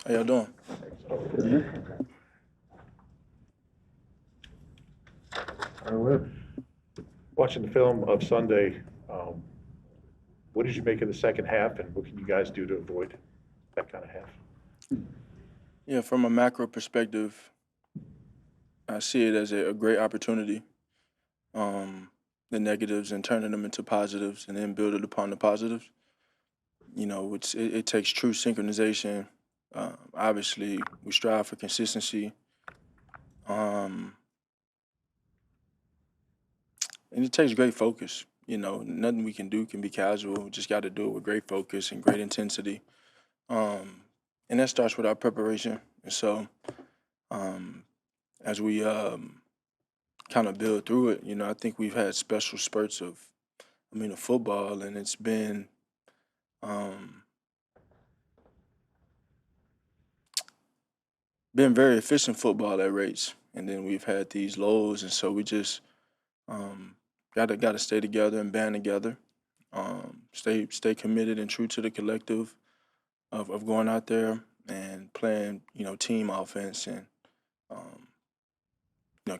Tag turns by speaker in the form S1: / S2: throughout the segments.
S1: How y'all doing?
S2: Watching the film of Sunday, um, what did you make of the second half, and what can you guys do to avoid that kind of half?
S1: Yeah, from a macro perspective, I see it as a great opportunity. The negatives and turning them into positives, and then building upon the positives. It takes true synchronization. Obviously, we strive for consistency, um, and it takes great focus. Nothing we can do can be casual. We just got to do it with great focus and great intensity. Um, and that starts with our preparation. And so, um, as we kind of build through it, I think we've had special spurts of football, and it's um, been very efficient football at rates. And then we've had these lows, and so we just um, gotta stay together and band together. Stay committed and true to the collective of going out there and playing, team offense, and um,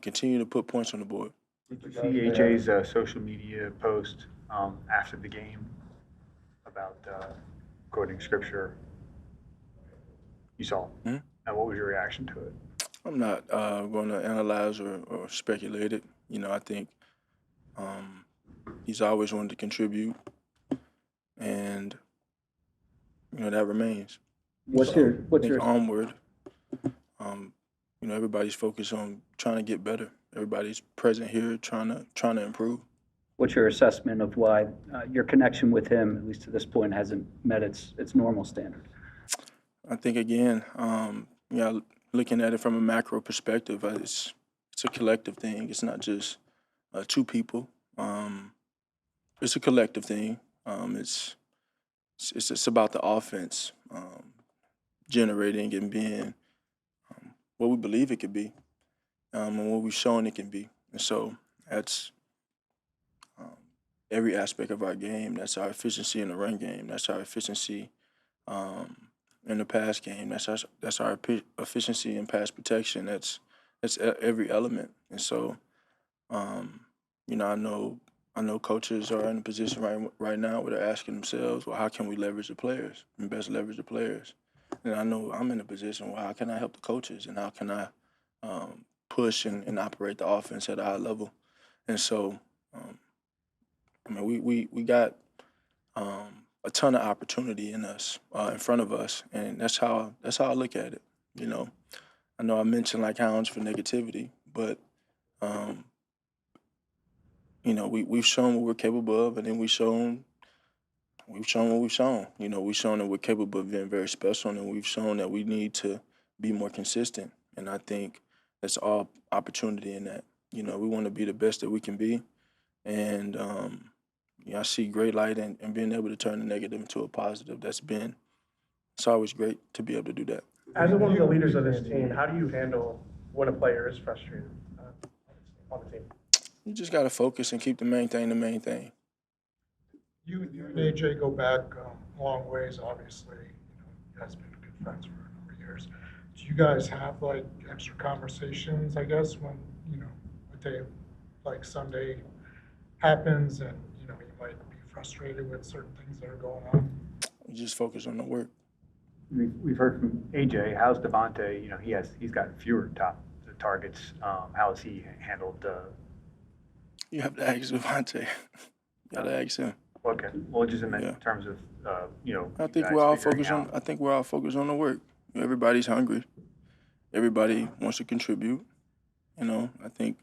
S1: continue to put points on the board.
S3: Did you see AJ's social media post after the game about quoting scripture? You saw.
S1: Mhm.
S3: And what was your reaction to it?
S1: I'm not going to analyze or speculate it. I think um, he's always wanted to contribute, and that remains.
S4: What's
S1: So
S4: your
S1: I
S4: what's
S1: think
S4: your
S1: onward, um, everybody's focused on trying to get better. Everybody's present here trying to improve.
S4: what's your assessment of why your connection with him, at least to this point, hasn't met its normal standard?
S1: I think again, looking at it from a macro perspective, it's a collective thing. It's not just two people. Um, it's a collective thing. It's about the offense generating and being what we believe it could be, and what we've shown it can be. And so that's um, every aspect of our game. That's our efficiency in the run game. That's our efficiency um, in the pass game. That's our efficiency in pass protection. That's every element. And so, um, I know coaches are in a position right now where they're asking themselves, well, how can we leverage the players and best leverage the players? And I know I'm in a position where how can I help the coaches, and how can I push and operate the offense at a high level? And so, um, we got a ton of opportunity in front of us, and that's how I look at it. You know, I know I mentioned like hounds for negativity, but um, we've shown what we're capable of, and then we've shown what we've shown. We've shown that we're capable of being very special, and we've shown that we need to be more consistent. And I think that's all opportunity in that. We want to be the best that we can be, and I see great light in being able to turn the negative into a positive. It's always great to be able to do that.
S5: As one of the leaders of this team, how do you handle when a player is frustrated on the team?
S1: You just got to focus and keep the main thing the main thing.
S6: You and AJ go back a long ways, obviously. You guys have been good friends for a number of years. Do you guys have like extra conversations, I guess, when, a day like Sunday happens and, you might be frustrated with certain things that are going on?
S1: We just focus on the work.
S3: We've heard from AJ. How's Devontae? He's got fewer top targets. How has he handled?
S1: You have to ask Devontae. You got to ask him.
S3: Okay. Well, just in
S1: Yeah.
S3: terms of
S1: I
S3: you
S1: think
S3: guys
S1: we're all
S3: figuring
S1: focused on.
S3: out.
S1: I think we're all focused on the work. Everybody's hungry. Everybody wants to contribute. I think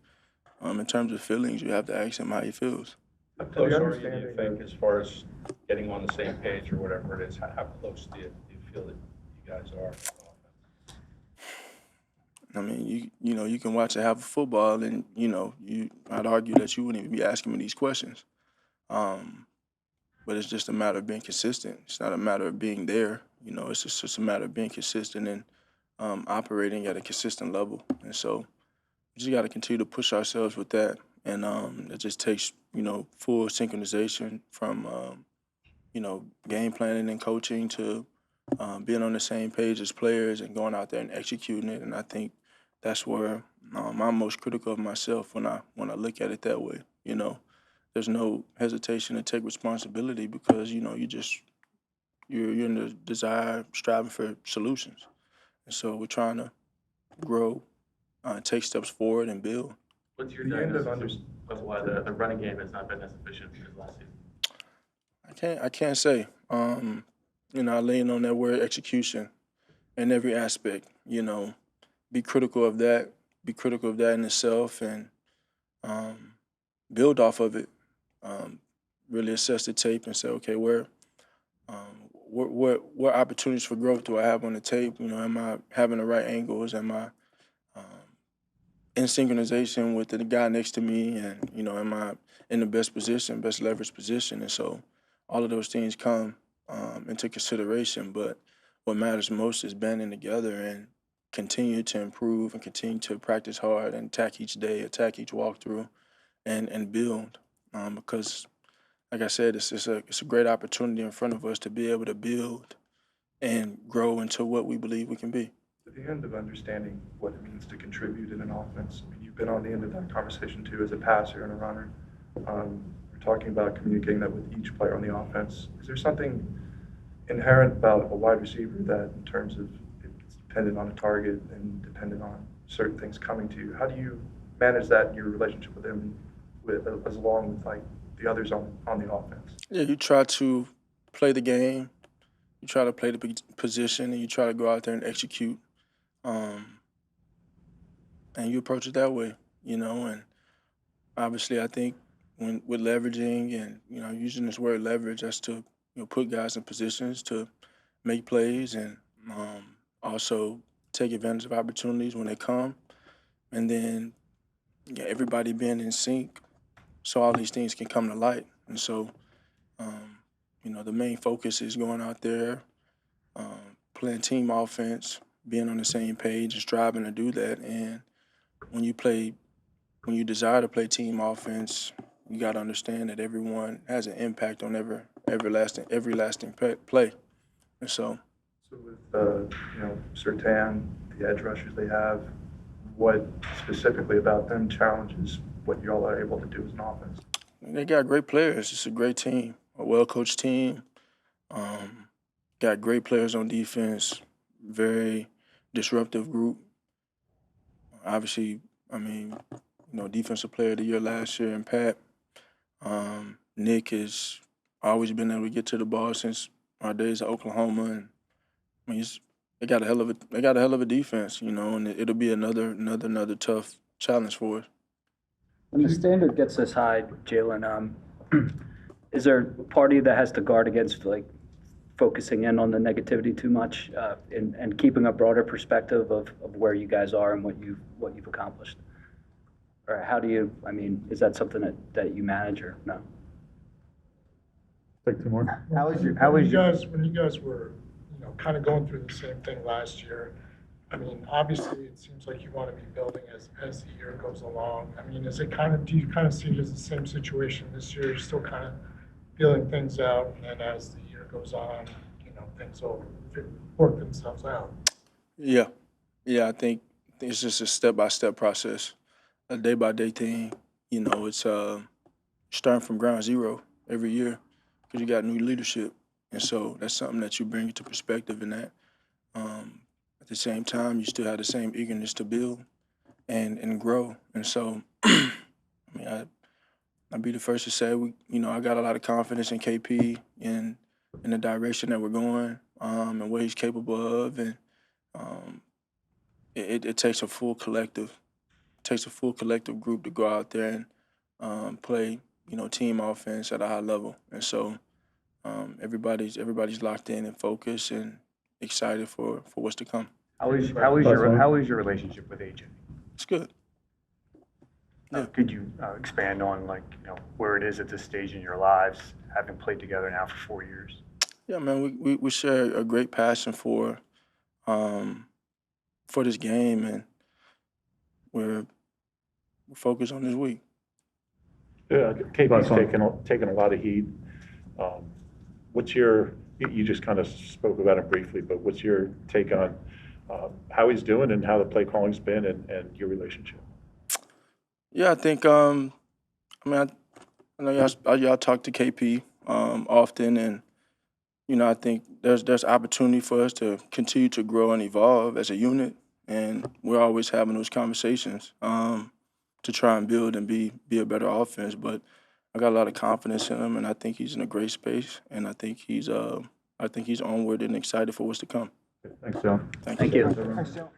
S1: in terms of feelings, you have to ask him how he feels.
S7: How close are you, do you think, as far as getting on the same page or whatever it is? How close do you feel that you guys are?
S1: I mean, you can watch a half of football, and I'd argue that you wouldn't even be asking me these questions. Um, but it's just a matter of being consistent. It's not a matter of being there. It's just a matter of being consistent and operating at a consistent level. And so we just got to continue to push ourselves with that. And it just takes, full synchronization from, game planning and coaching to being on the same page as players and going out there and executing it. And I think that's where I'm most critical of myself when I look at it that way. You know, there's no hesitation to take responsibility because you're in the desire, striving for solutions. And so we're trying to grow, take steps forward, and build.
S8: What's your diagnosis of why the running game has not been as efficient as last season?
S1: I can't say. I lean on that word execution in every aspect. Be critical of that. Be critical of that in itself, and build off of it. Really assess the tape and say, okay, what opportunities for growth do I have on the tape? Am I having the right angles? Am I in synchronization with the guy next to me? And, am I in the best position, best leverage position? And so all of those things come into consideration. But what matters most is banding together and continue to improve and continue to practice hard and attack each day, attack each walkthrough, and build. Because, like I said, it's a great opportunity in front of us to be able to build and grow into what we believe we can be.
S5: To the end of understanding what it means to contribute in an offense, I mean, you've been on the end of that conversation too as a passer and a runner. We're talking about communicating that with each player on the offense. Is there something inherent about a wide receiver that, in terms of it's dependent on a target and dependent on certain things coming to you? How do you manage that in your relationship with him, as along with like the others on the offense?
S1: Yeah, you try to play the game, you try to play the position, and you try to go out there and execute. And you approach it that way, and obviously I think with leveraging and, using this word leverage, that's to, put guys in positions to make plays and also take advantage of opportunities when they come. And then everybody being in sync so all these things can come to light. And so, the main focus is going out there, playing team offense, being on the same page and striving to do that. And when you desire to play team offense, you got to understand that everyone has an impact on every lasting play. And so
S5: with Surtain, the edge rushers they have, what specifically about them challenges what y'all are able to do as an offense?
S1: they got great players. It's a great team, a well-coached team. Got great players on defense, very disruptive group. Obviously, defensive player of the year last year, and Pat. Nick has always been able to get to the ball since our days at Oklahoma, and they got a hell of a defense, and it'll be another tough challenge for us.
S4: When the standard gets this high, Jalen, is there a party that has to guard against focusing in on the negativity too much and keeping a broader perspective of where you guys are and what you've accomplished? Or how do you, is that something that you manage or no?
S2: Take two more.
S6: When you guys were, kind of going through the same thing last year, obviously it seems like you want to be building as the year goes along. Do you kind of see it as the same situation this year? You're still kind of feeling things out, and then as the year goes on, things will work themselves out.
S1: Yeah, I think it's just a step-by-step process, a day-by-day thing. It's starting from ground zero every year because you got new leadership. And so that's something that you bring into perspective in that. At the same time, you still have the same eagerness to build and grow. And so, I'd be the first to say, I got a lot of confidence in KP and in the direction that we're going and what he's capable of. And it takes a full collective. It takes a full collective group to go out there and play, team offense at a high level. And so everybody's locked in and focused and excited for what's to come.
S3: How is your relationship with AJ?
S1: It's good. Yeah.
S3: Could you expand on where it is at this stage in your lives, having played together now for 4 years?
S1: Yeah, man, we share a great passion for this game, and we're focused on this week.
S2: Yeah, KP's taking a lot of heat. What's your, You just kind of spoke about him briefly, but what's your take on how he's doing and how the play calling's been and your relationship?
S1: Yeah, I think I mean I know y'all talk to KP often, and I think there's opportunity for us to continue to grow and evolve as a unit, and we're always having those conversations to try and build and be a better offense. But I got a lot of confidence in him, and I think he's in a great space, and I think he's onward and excited for what's to come.
S2: Thanks, John.
S1: Thank
S4: Thank
S1: you.
S4: you.
S6: Thanks, Joe.